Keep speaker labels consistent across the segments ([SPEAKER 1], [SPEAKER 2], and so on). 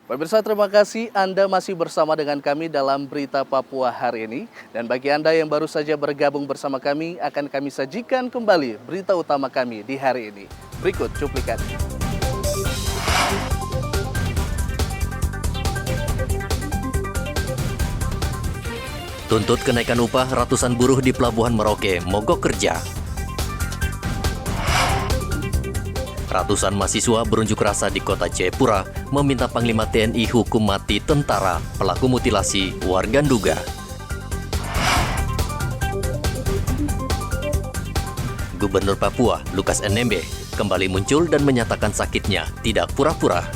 [SPEAKER 1] Pemirsa, terima kasih Anda masih bersama dengan kami dalam Berita Papua hari ini. Dan bagi Anda yang baru saja bergabung bersama kami, akan kami sajikan kembali berita utama kami di hari ini. Berikut cuplikannya.
[SPEAKER 2] Tuntut kenaikan upah, ratusan buruh di Pelabuhan Merauke mogok kerja. Ratusan mahasiswa berunjuk rasa di kota Jayapura meminta Panglima TNI hukum mati tentara pelaku mutilasi warga Nduga. Gubernur Papua, Lukas NMB, kembali muncul dan menyatakan sakitnya tidak pura-pura.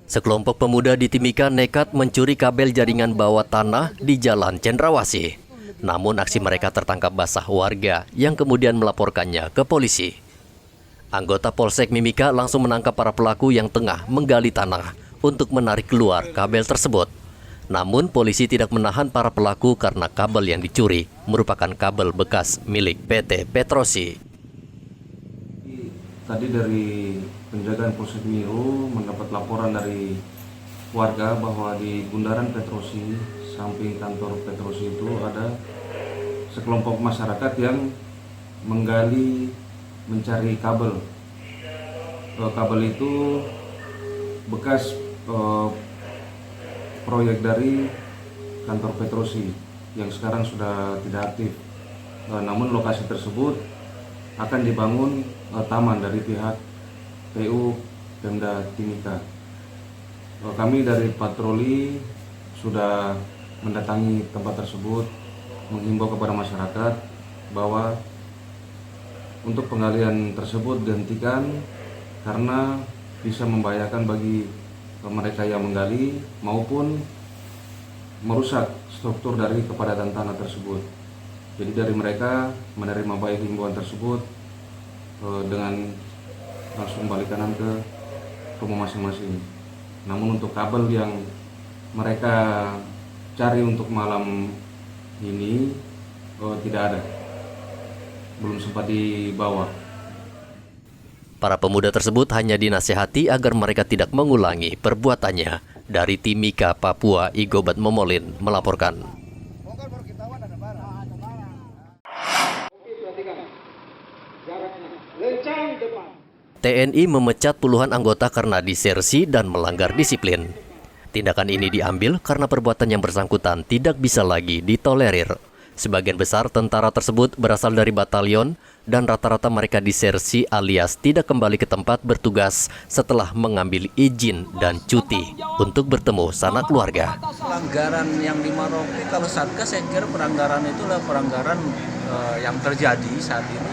[SPEAKER 2] Sekelompok pemuda di Timika nekat mencuri kabel jaringan bawah tanah di Jalan Cendrawasih. Namun aksi mereka tertangkap basah warga yang kemudian melaporkannya ke polisi. Anggota Polsek Mimika langsung menangkap para pelaku yang tengah menggali tanah untuk menarik keluar kabel tersebut. Namun polisi tidak menahan para pelaku karena kabel yang dicuri merupakan kabel bekas milik PT Petrosi.
[SPEAKER 3] Tadi dari penjagaan Polsek Miru mendapat laporan dari warga bahwa di bundaran Petrosi, samping kantor Petrosi itu ada sekelompok masyarakat yang mencari kabel. Kabel itu bekas proyek dari kantor Petrosi yang sekarang sudah tidak aktif. Namun lokasi tersebut akan dibangun taman dari pihak PU Pemda Timika. Kami dari patroli sudah mendatangi tempat tersebut, menghimbau kepada masyarakat bahwa untuk penggalian tersebut dihentikan karena bisa membahayakan bagi mereka yang menggali maupun merusak struktur dari kepadatan tanah tersebut. Jadi dari mereka menerima baik himbauan tersebut dengan langsung balik kanan ke rumah masing-masing. Namun untuk kabel yang mereka cari untuk malam ini tidak ada, belum sempat dibawa.
[SPEAKER 2] Para pemuda tersebut hanya dinasihati agar mereka tidak mengulangi perbuatannya. Dari Timika, Papua, Igobat Momolin melaporkan. TNI memecat puluhan anggota karena disersi dan melanggar disiplin. Tindakan ini diambil karena perbuatan yang bersangkutan tidak bisa lagi ditolerir. Sebagian besar tentara tersebut berasal dari batalion dan rata-rata mereka disersi alias tidak kembali ke tempat bertugas setelah mengambil izin dan cuti untuk bertemu sanak keluarga.
[SPEAKER 4] Pelanggaran yang di Merauke, kalau Satgas saya kira pelanggaran itulah pelanggaran yang terjadi saat ini,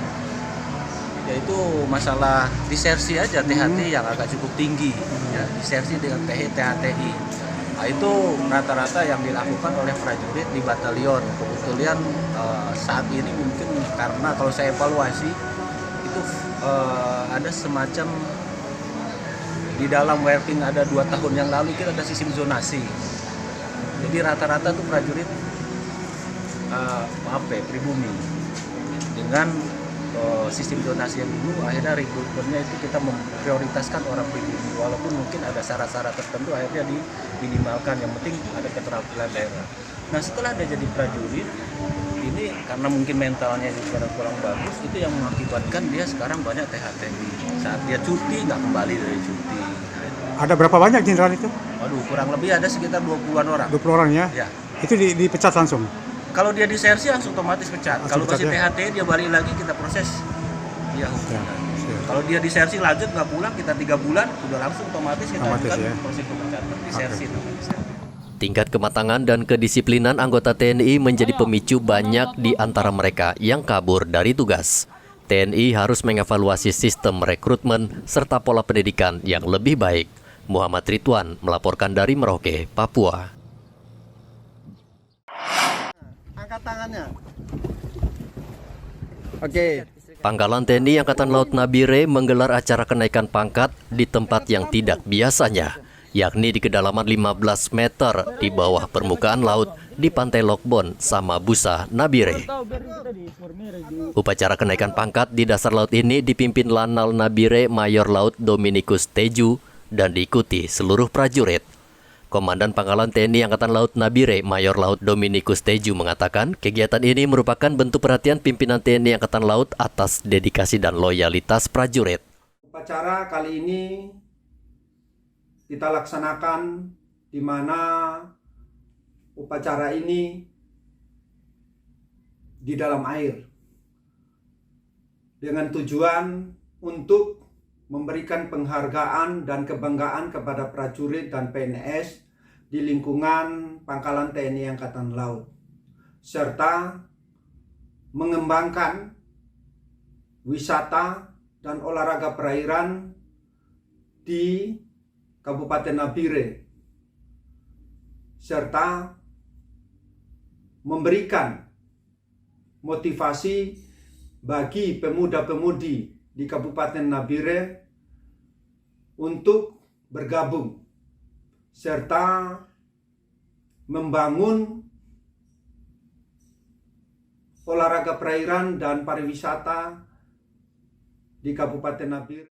[SPEAKER 4] yaitu masalah disersi aja THT yang agak cukup tinggi, ya, disersi dengan THTI. Nah, itu rata-rata yang dilakukan oleh prajurit di batalion. Kebetulan saat ini mungkin karena kalau saya evaluasi itu ada semacam di dalam working ada 2 tahun yang lalu kita ada sistem zonasi. Jadi rata-rata tuh prajurit pribumi dengan sistem zonasi yang dulu, akhirnya rekrutmennya itu kita memprioritaskan orang pribumi, walaupun mungkin ada syarat-syarat tertentu akhirnya diminimalkan, yang penting ada keterampilan daerah. Nah setelah dia jadi prajurit ini karena mungkin mentalnya juga kurang bagus, itu yang mengakibatkan dia sekarang banyak THTI. Saat dia cuti nggak kembali dari cuti.
[SPEAKER 5] Ada berapa banyak jenderal itu?
[SPEAKER 4] Waduh, kurang lebih ada sekitar 20-an orang.
[SPEAKER 5] 20 orang ya?
[SPEAKER 4] Ya.
[SPEAKER 5] Itu dipecat langsung?
[SPEAKER 4] Kalau dia disersi langsung otomatis pecat. Kalau masih
[SPEAKER 5] ya?
[SPEAKER 4] THT dia balik lagi kita proses dia hukum.
[SPEAKER 5] Ya.
[SPEAKER 4] Kalau dia disersi lanjut nggak pulang, kita 3 bulan udah langsung otomatis kita lakukan
[SPEAKER 5] ya?
[SPEAKER 4] proses pemecatan. Disersi.
[SPEAKER 2] Tingkat kematangan dan kedisiplinan anggota TNI menjadi pemicu banyak di antara mereka yang kabur dari tugas. TNI harus mengevaluasi sistem rekrutmen serta pola pendidikan yang lebih baik. Muhammad Ridwan melaporkan dari Merauke, Papua.
[SPEAKER 6] Angkat tangannya. Oke.
[SPEAKER 2] Pangkalan TNI Angkatan Laut Nabire menggelar acara kenaikan pangkat di tempat yang tidak biasanya, yakni di kedalaman 15 meter di bawah permukaan laut di Pantai Lokbon, Samabusa, Nabire. Upacara kenaikan pangkat di dasar laut ini dipimpin Lanal Nabire Mayor Laut Dominikus Teju dan diikuti seluruh prajurit. Komandan Pangkalan TNI Angkatan Laut Nabire, Mayor Laut Dominikus Teju mengatakan kegiatan ini merupakan bentuk perhatian pimpinan TNI Angkatan Laut atas dedikasi dan loyalitas prajurit.
[SPEAKER 7] Upacara kali ini kita laksanakan di mana upacara ini di dalam air dengan tujuan untuk memberikan penghargaan dan kebanggaan kepada prajurit dan PNS di lingkungan Pangkalan TNI Angkatan Laut, serta mengembangkan wisata dan olahraga perairan di Kabupaten Nabire, serta memberikan motivasi bagi pemuda-pemudi di Kabupaten Nabire untuk bergabung serta membangun olahraga perairan dan pariwisata di Kabupaten Nabire.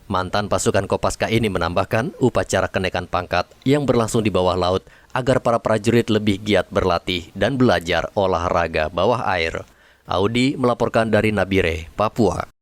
[SPEAKER 2] Mantan pasukan Kopaska ini menambahkan upacara kenaikan pangkat yang berlangsung di bawah laut agar para prajurit lebih giat berlatih dan belajar olahraga bawah air. Audi melaporkan dari Nabire, Papua.